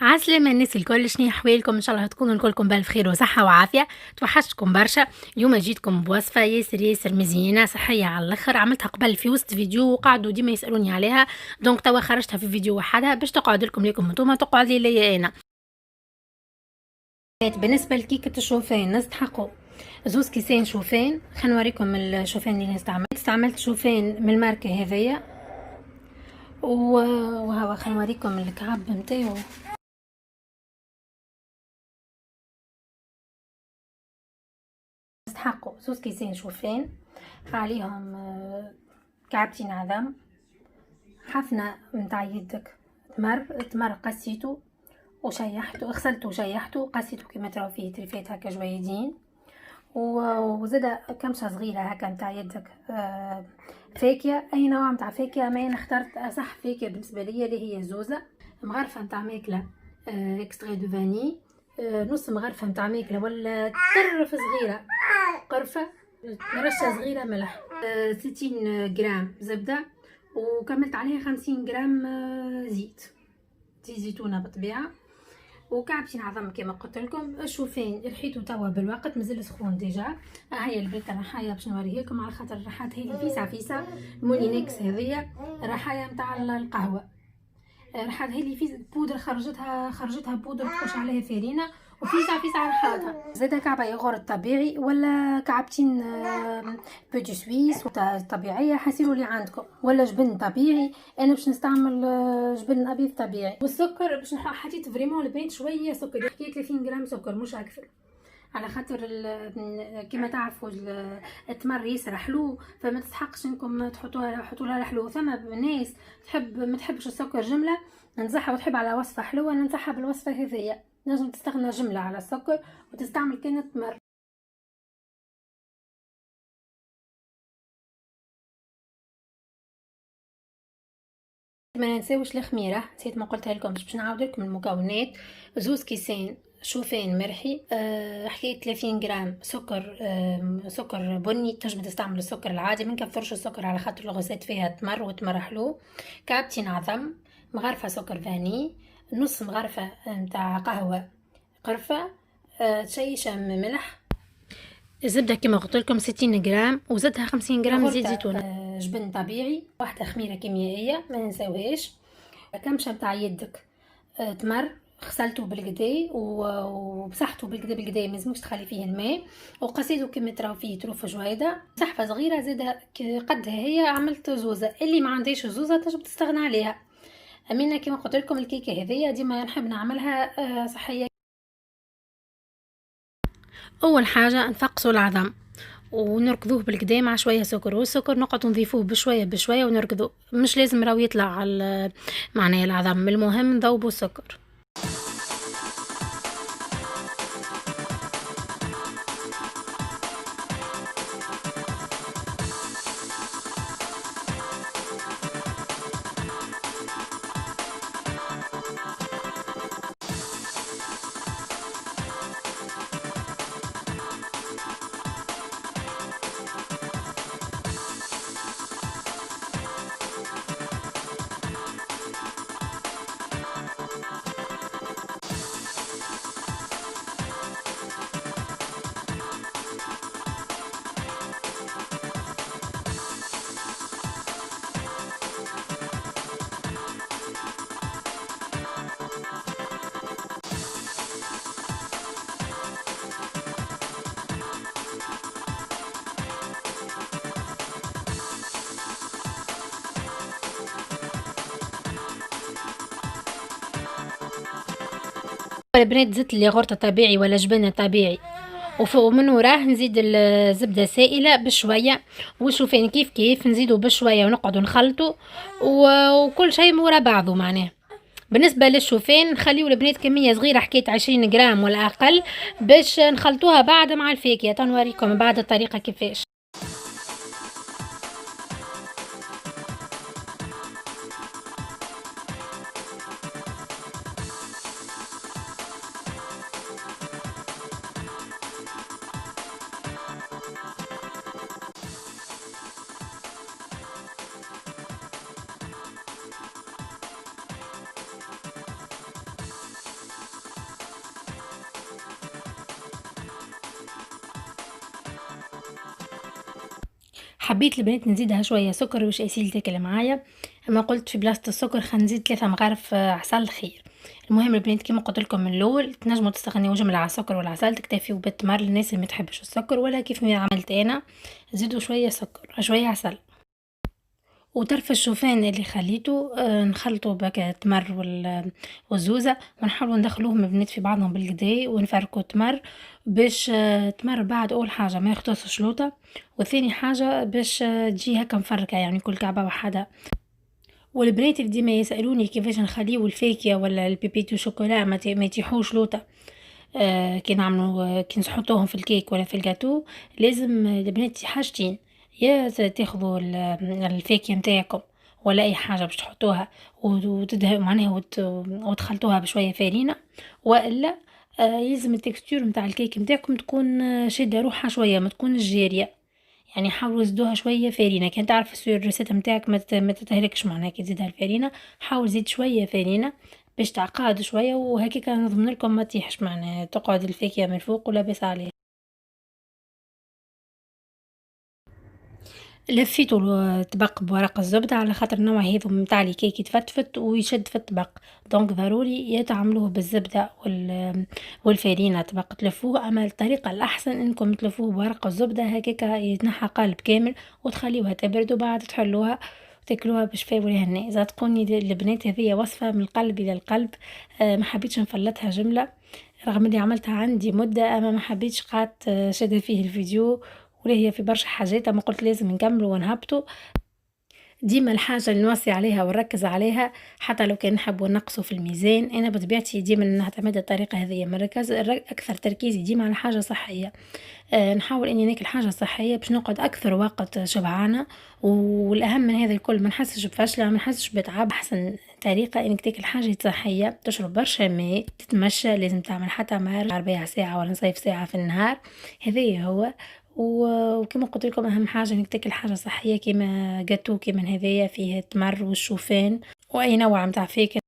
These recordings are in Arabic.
عسلامة الناس الكل، شنيا حوالكم؟ ان شاء الله تكونوا الكلكم بالف خير وصحة وعافية. توحشتكم برشا. اليوم جيتكم بوصفة ياسر مزيانة صحية على الاخر، عملتها قبل في وسط فيديو وقعدوا ديما يسألوني عليها، دونك توا خرجتها في فيديو وحدها باش تقعد لكم انتوما تقعد لي انا. بالنسبة لكيكة الشوفان نستحقوا زوز كيسين شوفان. خلينا نوريكم الشوفان اللي استعملت شوفان من الماركة هذيا وهو خلينا نوريكم الكعب نتاعو. نستحقوا زوز كيسين شوفان عليهم كعبتين عظم، حفنة متاع يدك تمر قسيتو وشيحتو، غسلتو وشيحتو قسيتو كيما تراو فيه تريفات هكا جويدين، وزادا كمشة صغيرة هكا متاع يدك فاكهة، اي نوع متاع فاكهة. ما انا اخترت اصح فاكهة بالنسبة لي اللي هي زوزة، مغرفة متاع ماكلة اكستري دو فاني، نص مغرفة متاع ماكلة ولا طرف صغيرة قرفة، رشة صغيرة ملح، 60 جرام زبدة، وكملت عليها 50 جرام زيت زيتونة بالطبيعة، وكعبتين عظم كما قلت لكم. الشوفان رحيتو توا بالوقت مازال سخون ديجا. هيا البيت الرحاية باش نوريه لكم، على خاطر الرحات هذه فيسا مولينكس هذيا رحاية متاع القهوة. رحات هذه في بودر خرجتها بودر تخش عليها فارينة، وفيسا رحاتها. زادا كعبة ياغورت طبيعي ولا كعبتين بوتي سويس طبيعية حسيلو اللي عندكم، ولا جبن طبيعي. انا باش نستعمل جبن ابيض طبيعي. والسكر باش حطيت فريمون البيت شوية سكر، حكاية 30 جرام سكر مش اكثر، على خاطر كما تعرفوا التمر ياسر حلو، فما تستحقش انكم تحطوها حلو. ثم ناس ما تحبش السكر جمله، ننصحها وتحب على وصفه حلوه ننصحها بالوصفه هذيا، نجم تستغنى جمله على السكر وتستعمل كان التمر. ما ننساوش الخميره، نسيت ما قلتها لكم باش نعاود لكم المكونات. زوز كيسين شوفان مرحي، حكاية 30 جرام سكر، سكر بني، تنجم تستعمل السكر العادي، ما نكثرش السكر على خاطر الغسات فيها تمر وتمر حلو. كعبتين عظم، مغرفة سكر فاني، نص مغرفة متاع قهوة قرفة، شيشة ملح، الزبدة كما قلت لكم 60 جرام، وزدها 50 جرام زيت زيتون، جبن طبيعي، واحدة خميرة كيميائية ما ننساوهاش، كمشة متاع يدك تمر غسلته بالقدا ومسحته بالقدا ما لازمكش تخلي فيه الماء، وقصيته كما تراو فيه تروف جويده، صحفه صغيره زاده قدها هي. عملت زوزه، اللي ما عنديش زوزه تنجم تستغنى عليها. امينه كما قلت لكم الكيكه هذيا ديما نحب نعملها صحيه. اول حاجه نفقصوا العظم ونركضوه بالقدا مع شويه سكر، والسكر نقعد نضيفوه بشويه ونركضوه، مش لازم راهو يطلع على معناه العظم، المهم نذوبوا السكر. البنات زدت اللي غرطة طبيعي ولا جبنة طبيعي، ومن وراه نزيد الزبدة سائلة بشوية، والشوفان كيف نزيدو بشوية ونقعدو نخلطو وكل شيء ورا بعضه معناه. بالنسبة للشوفان نخليو البنات كمية صغيرة، حكاية 20 جرام ولا أقل، باش نخلطوها بعد مع الفاكهة. تنوريكم بعد الطريقة كيفاش. حبيت البنات نزيدها شويه سكر باش يسيل تاكل معايا، اما قلت في بلاصه السكر خلينا نزيد 3 مغارف عسل خير. المهم البنات كيما قلت لكم من الاول تنجموا تستغنيو جمله على السكر والعسل، تكتفيو بالتمر للناس اللي ما تحبش السكر، ولا كيف ما عملت انا زيدوا شويه سكر شويه عسل. وطرف الشوفان اللي خليته نخلطه بهكا التمر والزوزة، ونحاولوا ندخلوهم البنات في بعضهم بالكدا ونفركوا التمر باش التمر بعد اول حاجه ما يختص شلوطه، وثاني حاجه باش تجي هكا مفركه يعني كل كعبه وحده. والبنات اللي ديما يسالوني كيفاش نخليو الفاكهه ولا البيبيتو شوكولا ما يتيحوش لوطه كي نعملوا كي نحطوهم في الكيك ولا في الجاتو، لازم البنات حاجتين، يا تاخذوا الفاكهه نتاعكم ولا اي حاجه باش تحطوها وتدهن معناها وتخلطوها بشويه فارينه، والا يلزم التكستور نتاع الكيك نتاعكم تكون شاده روحها شويه ما تكونش جاريه، يعني حاولوا زيدوها شويه فارينه. كان تعرف السير الريسيت نتاعك ما تتهلكش معناها كي تزيدها الفارينه، حاول زيد شويه فارينه باش تعقاد شويه، وهكاك نضمن لكم ما تيحش معناها تقعد الفاكهه من فوق ولاباس عليها. لفيتو الطبق بورق الزبدة على خاطر النوع هذا متاع الكيك يتفتفت ويشد في الطبق، دونك ضروري يا تعملوه بالزبدة والفارينة طبق تلفوه، اما الطريقة الاحسن انكم تلفوه بورق الزبدة هكاك يتنحى قالب كامل وتخليوها تبرد وبعد تحلوها وتاكلوها بشفاء والهنا. صدقوني البنات هذه وصفة من القلب الى القلب، ما حبيتش نفلتها جملة رغم اني عملتها عندي مدة، اما ما حبيتش قعدت شادة فيه الفيديو ولا هي في برشا حاجات، اما قلت لازم نكملو ونهبطو. ديما الحاجة اللي نوصي عليها ونركز عليها حتى لو كان نحبو نقصو في الميزان، انا بطبيعتي ديما نعتمد الطريقة هذه مركز اكثر تركيزي ديما على حاجة صحية. نحاول اني ناكل حاجة صحية باش نقعد اكثر وقت شبعانة، والاهم من هذا الكل ما نحسش بفشلة ما نحسش بتعب. احسن طريقة انك تاكل حاجة صحية، تشرب برشا ماء، تتمشى، لازم تعمل حتى ربع ساعة ولا نصيف ساعة في النهار، هذا هو. وكما قلت لكم اهم حاجه انك تاكل حاجه صحيه كيما جاتو كيما هذايا فيه التمر والشوفان واي نوع متاع فاكهه.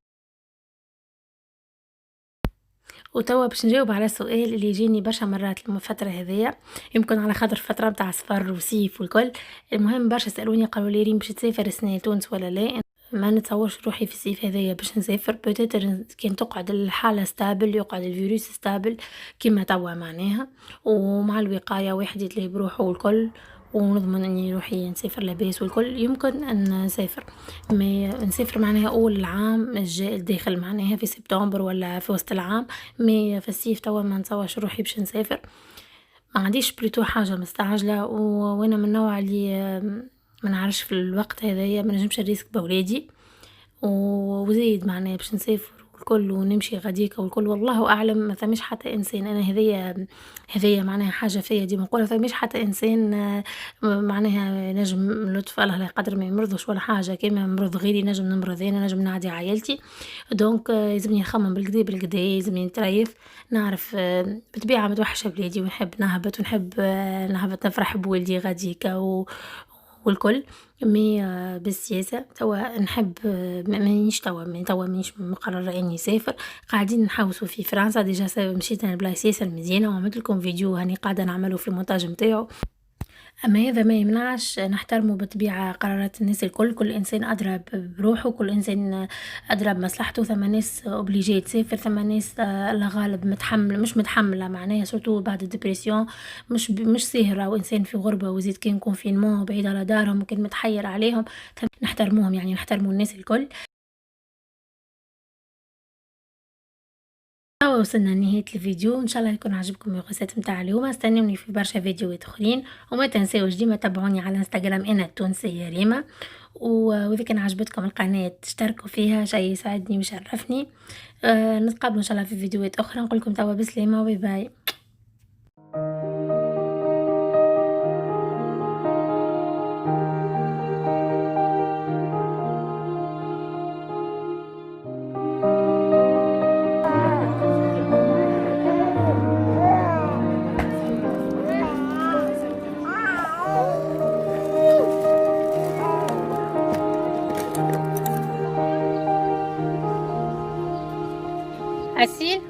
وتوا باش نجاوب على السؤال اللي يجيني برشا مرات الفتره هذيا، يمكن على خاطر فتره متاع صفر وصيف والكل. المهم برشا سالوني قالوا لي ريم باش تسافر السنه لتونس ولا لا؟ ما نتصورش روحي في الصيف هذايا باش نسافر، بوتيتر كان تقعد الحاله ستابل يقعد الفيروس ستابل كيما توا معناها، ومع الوقايه واحد يتلهي بروحه والكل، ونضمن اني روحي نسافر لاباس والكل يمكن ان نسافر. ما نسافر معناها اول العام الجاي الداخل معناها في سبتمبر ولا في وسط العام، ما في الصيف توا ما نتصورش روحي باش نسافر. ما عنديش بلوتو حاجه مستعجله، وانا من النوع اللي ما نعرفش في الوقت هذايا ما نجمش الريسك بولادي، وزيد معناها باش نسافر والكل ونمشي غاديكا والكل والله اعلم. ما ثمش حتى انسان، انا هذيا معناها حاجه فيا ديما نقولها، ثمش حتى انسان معناها نجم لطف الله لا يقدر ما يمرضش ولا حاجه كيما مرض غيري نجم نمرض انا نجم نعدي عائلتي. دونك لازمني نخمم بالكدا بالكدا، لازمني نتريف نعرف بطبيعه متوحشه بلادي ونحب نهبط ونحب نهبط نفرح بولدي غاديكا والكل. مي بالسياسة توا نحب مانيش توا مانيش مقررة اني نسافر، قاعدين نحوسو في فرنسا ديجا مشيت انا بلايص ياسر مزيانة وعملت لكم فيديو هاني قاعدة نعمله في المونتاج نتاعو. اما هذا ما يمنعش نحترموا بالطبيعه قرارات الناس الكل، كل انسان ادرى بروحه، كل انسان ادرى بمصلحته. ثم ناس اوبليجي تسافر، ثم ناس الله غالب متحمله مش متحمله معناها سورتو بعد الدبرسيون، مش سهره وانسان في غربه وزيد كان كونفينمون بعيد على دارهم وكان متحير عليهم. نحترموهم يعني نحترموا الناس الكل. توا وصلنا لنهاية الفيديو، ان شاء الله يكون عجبكم القصات متاع اليوم. استنوني في برشا فيديوهات اخرين، وما تنساوش ديما تابعوني على انستغرام انا التونسية ريما، واذا كان عجبتكم القناة تشتركوا فيها شيء يساعدني ويشرفني. نتقابلوا ان شاء الله في فيديوهات اخرى، نقول لكم توا بسلامة وباي باي. أسيل